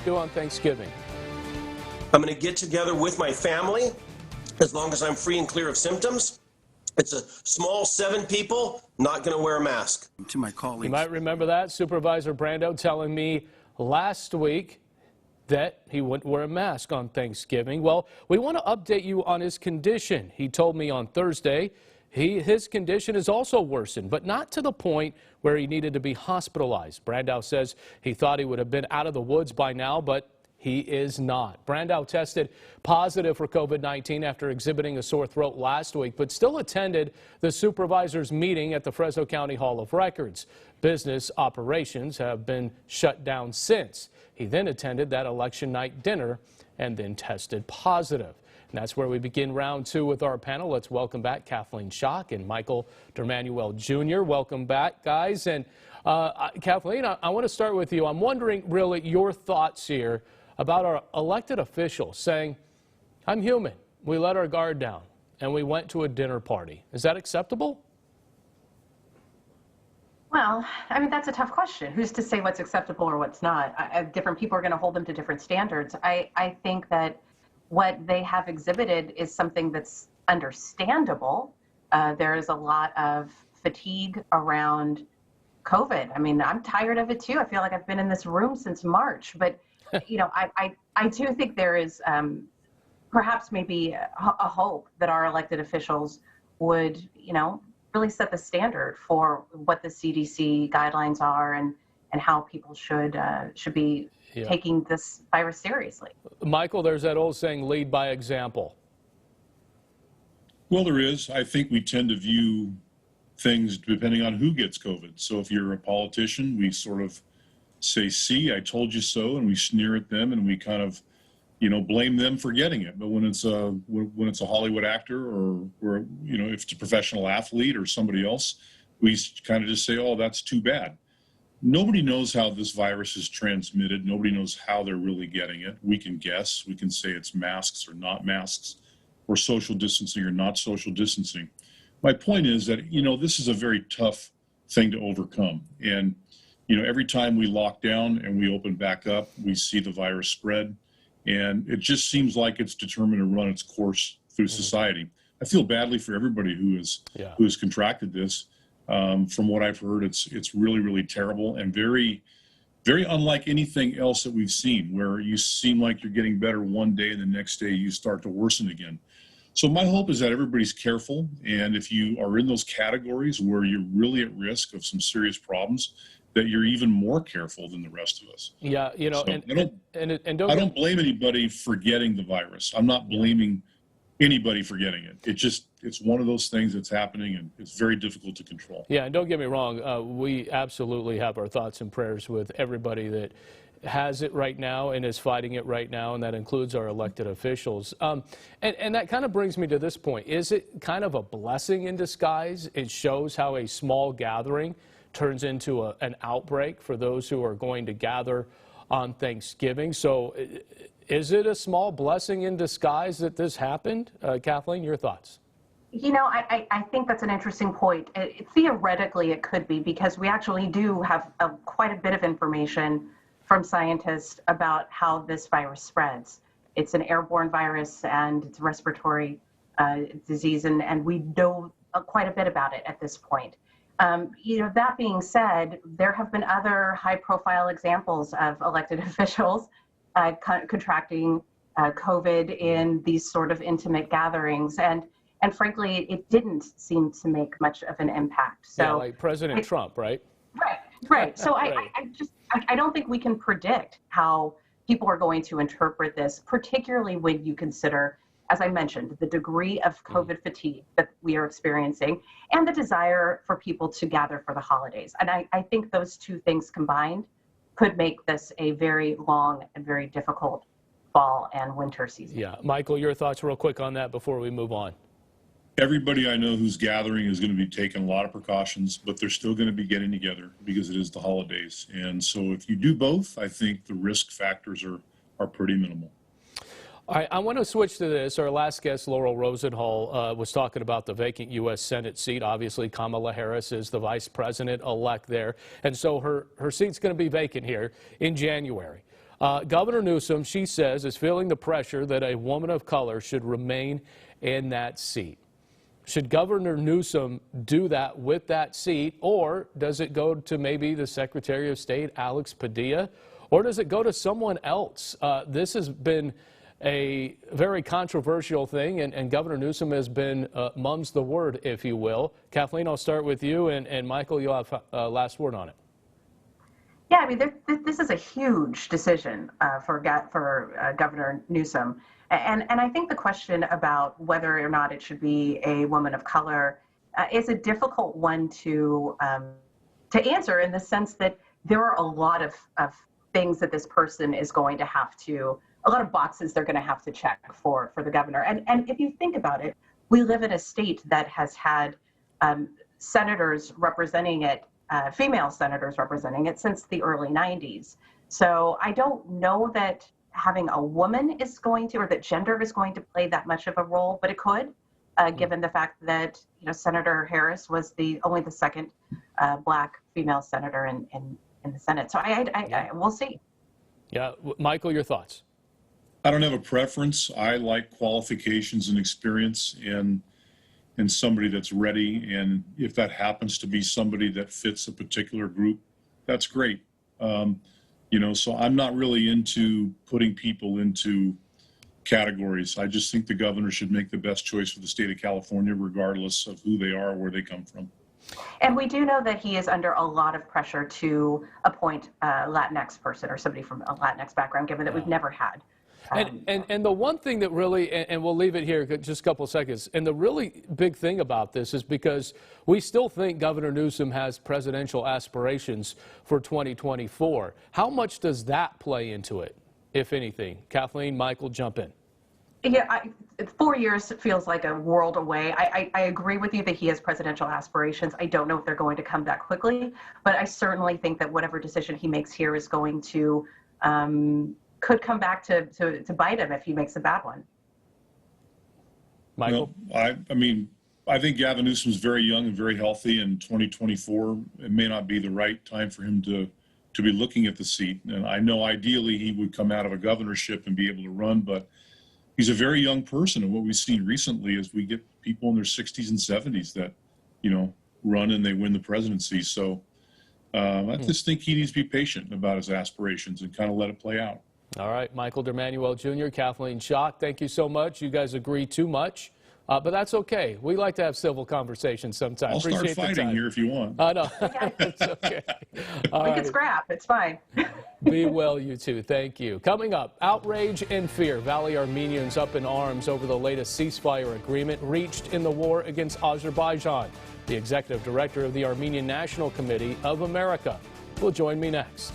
do on Thanksgiving? I'm going to get together with my family as long as I'm free and clear of symptoms. It's a small 7 people, not going to wear a mask. To my colleagues. You might remember that. Supervisor Brando telling me last week that he wouldn't wear a mask on Thanksgiving. Well, we want to update you on his condition. He told me on Thursday his condition has also worsened, but not to the point where he needed to be hospitalized. Brando says he thought he would have been out of the woods by now, but he is not. Brando tested positive for COVID-19 after exhibiting a sore throat last week, but still attended the supervisor's meeting at the Fresno County Hall of Records. Business operations have been shut down since. He then attended that election night dinner and then tested positive. And that's where we begin round 2 with our panel. Let's welcome back Kathleen Schock and Michael Dermanuel Jr. Welcome back, guys. And Kathleen, I want to start with you. I'm wondering really your thoughts here about our elected officials saying, I'm human. We let our guard down and we went to a dinner party. Is that acceptable? Well, I mean, that's a tough question. Who's to say what's acceptable or what's not? Different people are going to hold them to different standards. I think that what they have exhibited is something that's understandable. There is a lot of fatigue around COVID. I mean, I'm tired of it too. I feel like I've been in this room since March, but you know, I do think there is perhaps maybe a hope that our elected officials would, you know, really set the standard for what the CDC guidelines are and how people should be taking this virus seriously. Michael, there's that old saying, lead by example. Well, there is. I think we tend to view things depending on who gets COVID. So if you're a politician, we sort of say, see, I told you so, and we sneer at them and we kind of, you know, blame them for getting it. But when it's a Hollywood actor or you know, if it's a professional athlete or somebody else, we kind of just say, oh, that's too bad. Nobody knows how this virus is transmitted. Nobody knows how they're really getting it. We can guess. We can say it's masks or not masks, or social distancing or not social distancing. My point is that, you know, this is a very tough thing to overcome. And you know, every time we lock down and we open back up, we see the virus spread. And it just seems like it's determined to run its course through society. I feel badly for everybody who has contracted this. From what I've heard, it's really, really terrible and very, very unlike anything else that we've seen, where you seem like you're getting better one day and the next day you start to worsen again. So my hope is that everybody's careful. And if you are in those categories where you're really at risk of some serious problems, that you're even more careful than the rest of us. Yeah, you know, so I don't blame anybody for getting the virus. I'm not blaming anybody for getting it. It's one of those things that's happening, and it's very difficult to control. Yeah, and don't get me wrong, we absolutely have our thoughts and prayers with everybody that has it right now and is fighting it right now, and that includes our elected officials. And that kind of brings me to this point. Is it kind of a blessing in disguise? It shows how a small gathering turns into an outbreak for those who are going to gather on Thanksgiving. So is it a small blessing in disguise that this happened? Kathleen, your thoughts? You know, I think that's an interesting point. Theoretically, it could be, because we actually do have quite a bit of information from scientists about how this virus spreads. It's an airborne virus and it's a respiratory disease, and we know quite a bit about it at this point. You know, that being said, there have been other high-profile examples of elected officials contracting COVID in these sort of intimate gatherings, and frankly, it didn't seem to make much of an impact. So, yeah, like President Trump, right? Right. So right. I don't think we can predict how people are going to interpret this, particularly when you consider, as I mentioned, the degree of COVID fatigue that we are experiencing and the desire for people to gather for the holidays. And I think those two things combined could make this a very long and very difficult fall and winter season. Yeah. Michael, your thoughts real quick on that before we move on. Everybody I know who's gathering is going to be taking a lot of precautions, but they're still going to be getting together because it is the holidays. And so if you do both, I think the risk factors are pretty minimal. All right, I want to switch to this. Our last guest, Laurel Rosenhall, was talking about the vacant U.S. Senate seat. Obviously, Kamala Harris is the vice president-elect there, and so her seat's going to be vacant here in January. Governor Newsom, she says, is feeling the pressure that a woman of color should remain in that seat. Should Governor Newsom do that with that seat, or does it go to maybe the Secretary of State, Alex Padilla, or does it go to someone else? This has been a very controversial thing, and Governor Newsom has been mum's the word, if you will. Kathleen, I'll start with you, and Michael, you'll have last word on it. Yeah, I mean, this is a huge decision for Governor Newsom. And I think the question about whether or not it should be a woman of color is a difficult one to answer, in the sense that there are a lot of things that this person is going to have to, a lot of boxes they're going to have to check for the governor. And if you think about it, we live in a state that has had senators representing it, female senators representing it, since the early 90s. So I don't know that having a woman is going to, or that gender is going to play that much of a role, but it could, given the fact that, you know, Senator Harris was only the second black female senator in the Senate. So I we'll see. Yeah, Michael, your thoughts? I don't have a preference. I like qualifications and experience in somebody that's ready, and if that happens to be somebody that fits a particular group, that's great. You know, so I'm not really into putting people into categories. I just think the governor should make the best choice for the state of California, regardless of who they are or where they come from. And we do know that he is under a lot of pressure to appoint a Latinx person, or somebody from a Latinx background, given that we've never had. And the one thing that really, and we'll leave it here just a couple of seconds, and the really big thing about this is because we still think Governor Newsom has presidential aspirations for 2024. How much does that play into it, if anything? Kathleen, Michael, jump in. Yeah, 4 years feels like a world away. I agree with you that he has presidential aspirations. I don't know if they're going to come that quickly, but I certainly think that whatever decision he makes here is going to could come back to bite him if he makes a bad one. Michael? Well, I mean, I think Gavin Newsom's very young and very healthy, and 2024, it may not be the right time for him to be looking at the seat. And I know ideally he would come out of a governorship and be able to run, but he's a very young person. And what we've seen recently is we get people in their 60s and 70s that, you know, run and they win the presidency. So I just think he needs to be patient about his aspirations and kind of let it play out. All right, Michael DeManuel Jr., Kathleen Schock, thank you so much. You guys agree too much, but that's okay. We like to have civil conversations sometimes. I'll start fighting here if you want. I know. It's okay. We can scrap. It's fine. Be well, you two. Thank you. Coming up, outrage and fear. Valley Armenians up in arms over the latest ceasefire agreement reached in the war against Azerbaijan. The executive director of the Armenian National Committee of America will join me next.